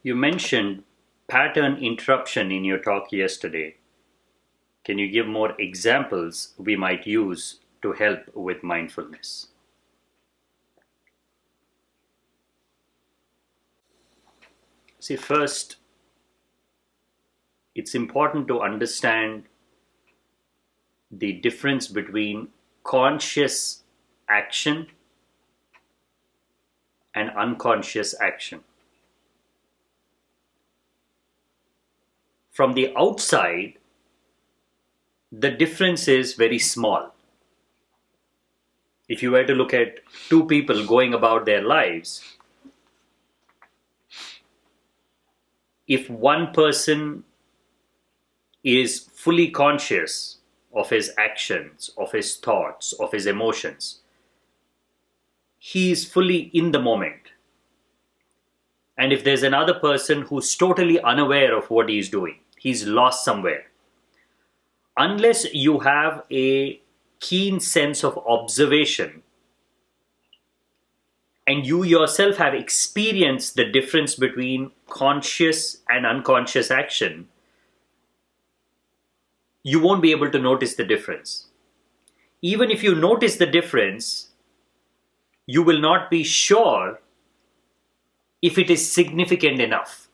You mentioned pattern interruption in your talk yesterday. Can you give more examples we might use to help with mindfulness? See, first, it's important to understand the difference between conscious action and unconscious action. From the outside, the difference is very small. If you were to look at two people going about their lives, if one person is fully conscious of his actions, of his thoughts, of his emotions, he is fully in the moment. And if there's another person who's totally unaware of what he's doing, he's lost somewhere. Unless you have a keen sense of observation and you yourself have experienced the difference between conscious and unconscious action, you won't be able to notice the difference. Even if you notice the difference, you will not be sure if it is significant enough.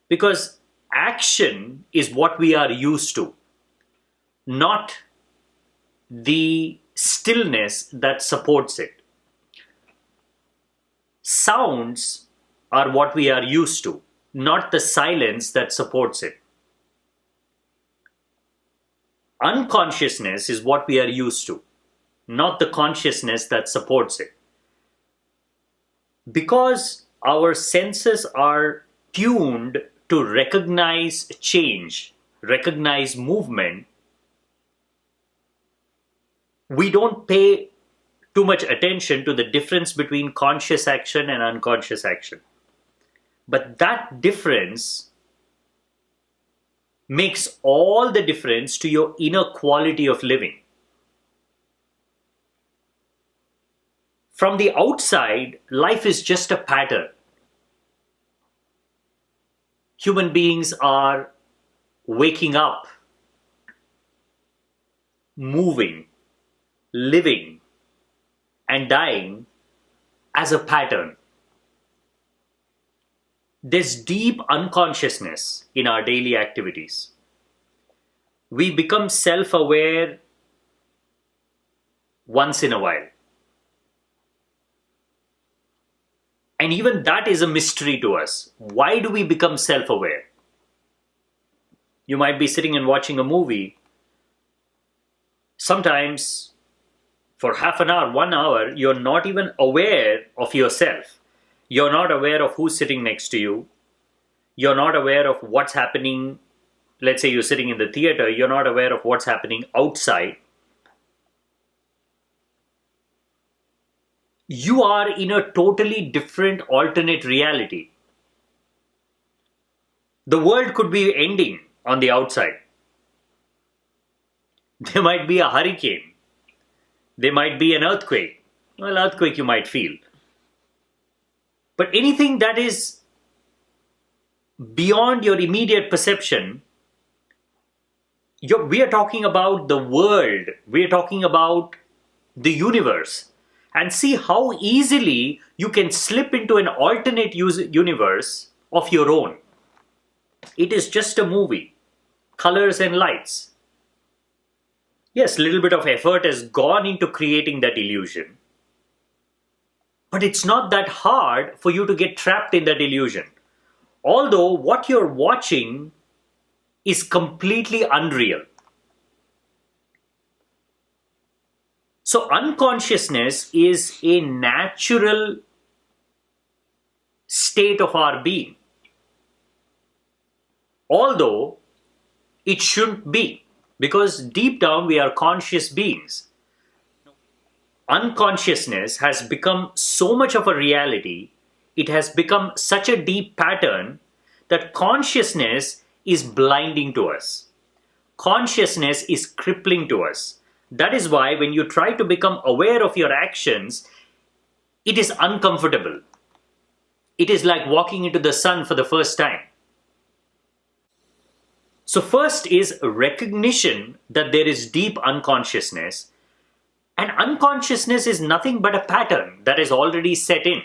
Because action is what we are used to, not the stillness that supports it. Sounds are what we are used to, not the silence that supports it. Unconsciousness is what we are used to, not the consciousness that supports it. Because our senses are tuned to recognize change, recognize movement, we don't pay too much attention to the difference between conscious action and unconscious action. But that difference makes all the difference to your inner quality of living. From the outside, life is just a pattern. Human beings are waking up, moving, living, and dying as a pattern. There's deep unconsciousness in our daily activities. We become self-aware once in a while. And even that is a mystery to us. Why do we become self-aware? You might be sitting and watching a movie. Sometimes, for half an hour, 1 hour, you're not even aware of yourself. You're not aware of who's sitting next to you. You're not aware of what's happening. Let's say you're sitting in the theater. You're not aware of what's happening outside. You are in a totally different alternate reality. The world could be ending on the outside. There might be a hurricane. There might be an earthquake. Well, earthquake you might feel. But anything that is beyond your immediate perception, we are talking about the world. We are talking about the universe. And see how easily you can slip into an alternate universe of your own. It is just a movie. Colors and lights. Yes, a little bit of effort has gone into creating that illusion. But it's not that hard for you to get trapped in that illusion. Although what you're watching is completely unreal. So unconsciousness is a natural state of our being. Although it shouldn't be, because deep down we are conscious beings. Unconsciousness has become so much of a reality, it has become such a deep pattern that consciousness is blinding to us. Consciousness is crippling to us. That is why when you try to become aware of your actions, it is uncomfortable. It is like walking into the sun for the first time. So, first is recognition that there is deep unconsciousness, and unconsciousness is nothing but a pattern that is already set in.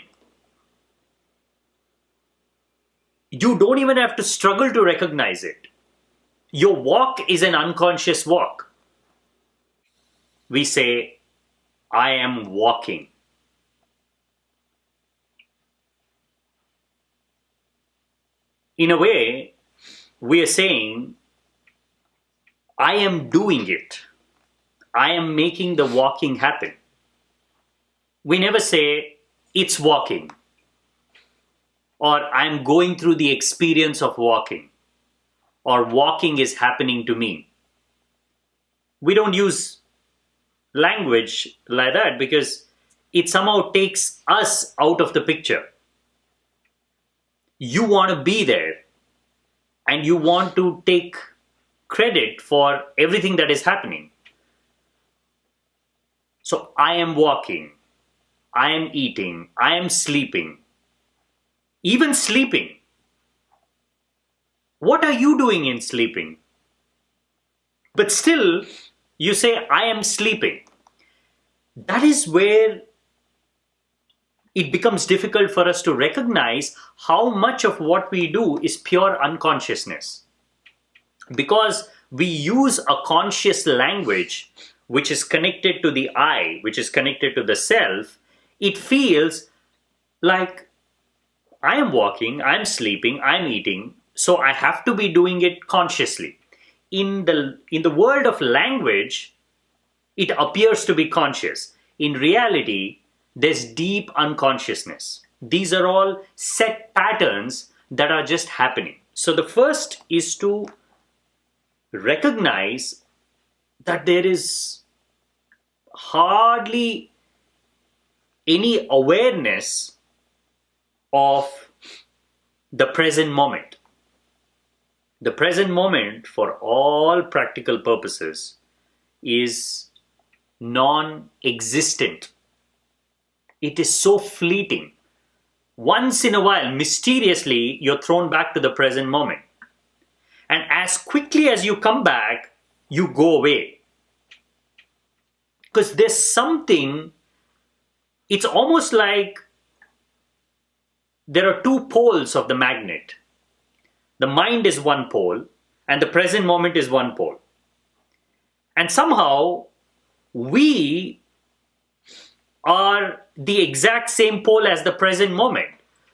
You don't even have to struggle to recognize it. Your walk is an unconscious walk. We say, I am walking. In a way, we are saying, I am doing it. I am making the walking happen. We never say, it's walking, or I'm going through the experience of walking, or walking is happening to me. We don't use language like that because it somehow takes us out of the picture. You want to be there and you want to take credit for everything that is happening. So I am walking, I am eating, I am sleeping, even sleeping. What are you doing in sleeping? But still, you say, I am sleeping. That is where it becomes difficult for us to recognize how much of what we do is pure unconsciousness. Because we use a conscious language which is connected to the I, which is connected to the self, it feels like I am walking, I am sleeping, I am eating, so I have to be doing it consciously. In the world of language, it appears to be conscious. In reality, there's deep unconsciousness. These are all set patterns that are just happening. So the first is to recognize that there is hardly any awareness of the present moment. The present moment, for all practical purposes, is non-existent. It is so fleeting. Once in a while, mysteriously, you're thrown back to the present moment. And as quickly as you come back, you go away. Because there's something, it's almost like there are two poles of the magnet. The mind is one pole, and the present moment is one pole. And somehow, we are the exact same pole as the present moment.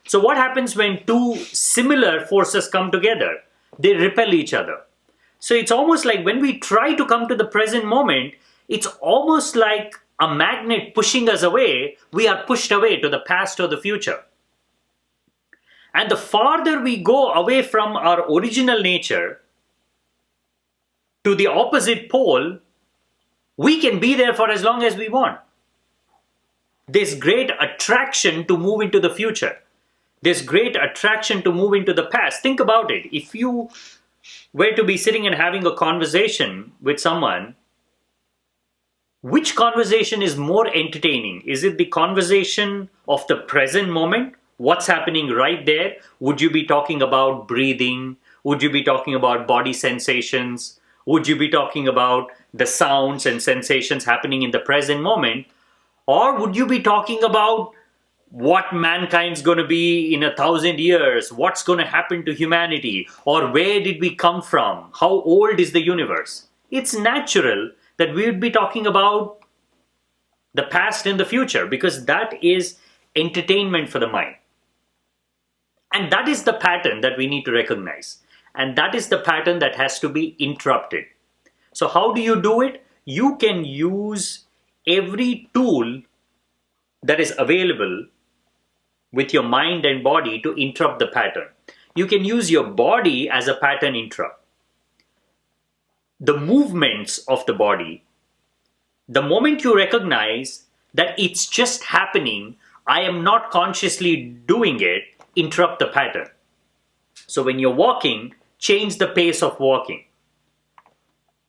So what happens when two similar forces come together? They repel each other. So it's almost like when we try to come to the present moment, it's almost like a magnet pushing us away. We are pushed away to the past or the future. And the farther we go away from our original nature to the opposite pole, we can be there for as long as we want. There's great attraction to move into the future. There's great attraction to move into the past. Think about it. If you were to be sitting and having a conversation with someone, which conversation is more entertaining? Is it the conversation of the present moment? What's happening right there? Would you be talking about breathing? Would you be talking about body sensations? Would you be talking about the sounds and sensations happening in the present moment? Or would you be talking about what mankind's going to be in 1,000 years? What's going to happen to humanity? Or where did we come from? How old is the universe? It's natural that we would be talking about the past and the future because that is entertainment for the mind. And that is the pattern that we need to recognize. And that is the pattern that has to be interrupted. So how do you do it? You can use every tool that is available with your mind and body to interrupt the pattern. You can use your body as a pattern interrupt. The movements of the body, the moment you recognize that it's just happening, I am not consciously doing it, interrupt the pattern. So when you're walking, change the pace of walking.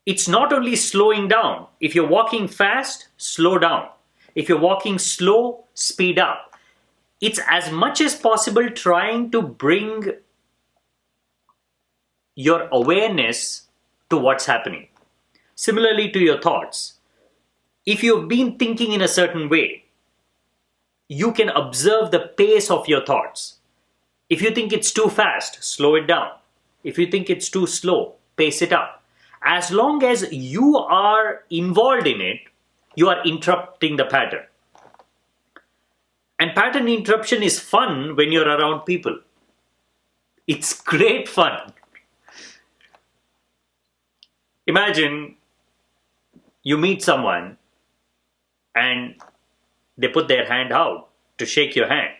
It's not only slowing down. If you're walking fast, slow down. If you're walking slow, speed up. it's as much as possible trying to bring your awareness to what's happening. Similarly to your thoughts, if you've been thinking in a certain way, you can observe the pace of your thoughts. If you think it's too fast, slow it down. If you think it's too slow, pace it up. As long as you are involved in it, you are interrupting the pattern. And pattern interruption is fun when you're around people. It's great fun. Imagine you meet someone and they put their hand out to shake your hand,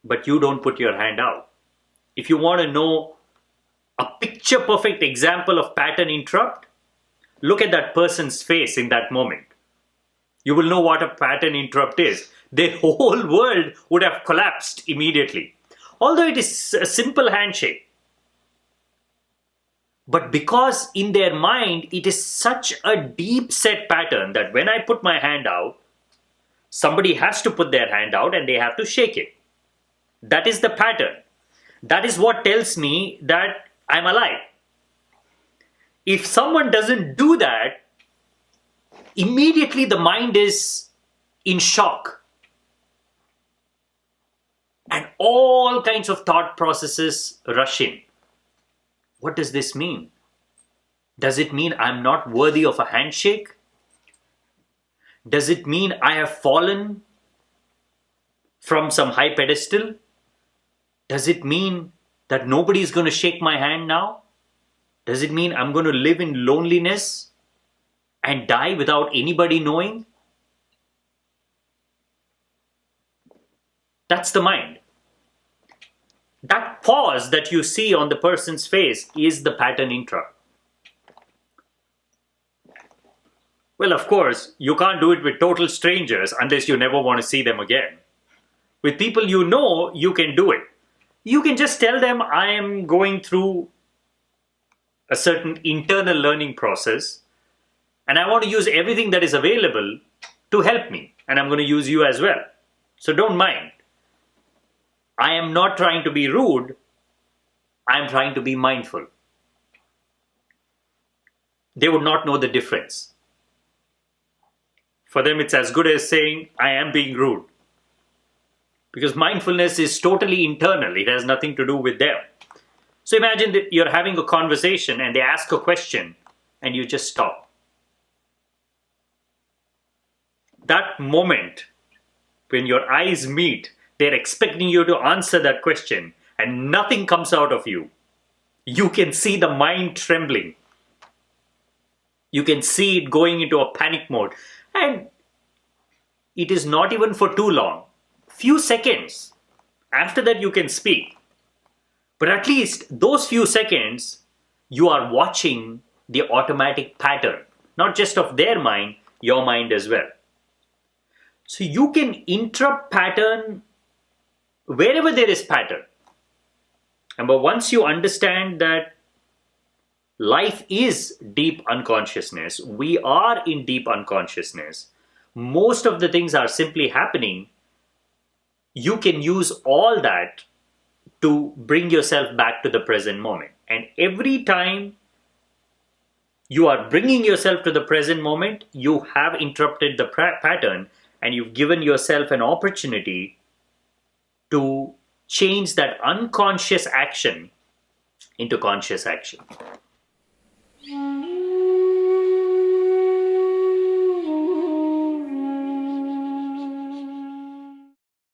but you don't put your hand out. If you want to know a picture perfect example of pattern interrupt, look at that person's face in that moment. You will know what a pattern interrupt is. Their whole world would have collapsed immediately. Although it is a simple handshake. But because in their mind it is such a deep set pattern that when I put my hand out, somebody has to put their hand out and they have to shake it. That is the pattern. That is what tells me that I'm alive. If someone doesn't do that, immediately the mind is in shock. And all kinds of thought processes rush in. What does this mean? Does it mean I'm not worthy of a handshake? Does it mean I have fallen from some high pedestal? Does it mean that nobody is going to shake my hand now? Does it mean I'm going to live in loneliness and die without anybody knowing? That's the mind. That pause that you see on the person's face is the pattern interrupt. Well, of course, you can't do it with total strangers unless you never want to see them again. With people you know, you can do it. You can just tell them, I am going through a certain internal learning process and I want to use everything that is available to help me. And I'm going to use you as well. So don't mind. I am not trying to be rude. I am trying to be mindful. They would not know the difference. For them, it's as good as saying, I am being rude. Because mindfulness is totally internal. It has nothing to do with them. So imagine that you're having a conversation and they ask a question and you just stop. That moment when your eyes meet, they're expecting you to answer that question and nothing comes out of you. You can see the mind trembling. You can see it going into a panic mode. And it is not even for too long. Few seconds. After that you can speak. But at least those few seconds, you are watching the automatic pattern. Not just of their mind, your mind as well. So you can interrupt pattern wherever there is pattern. But once you understand that life is deep unconsciousness, we are in deep unconsciousness, most of the things are simply happening, you can use all that to bring yourself back to the present moment. And every time you are bringing yourself to the present moment, you have interrupted the pattern and you've given yourself an opportunity to change that unconscious action into conscious action.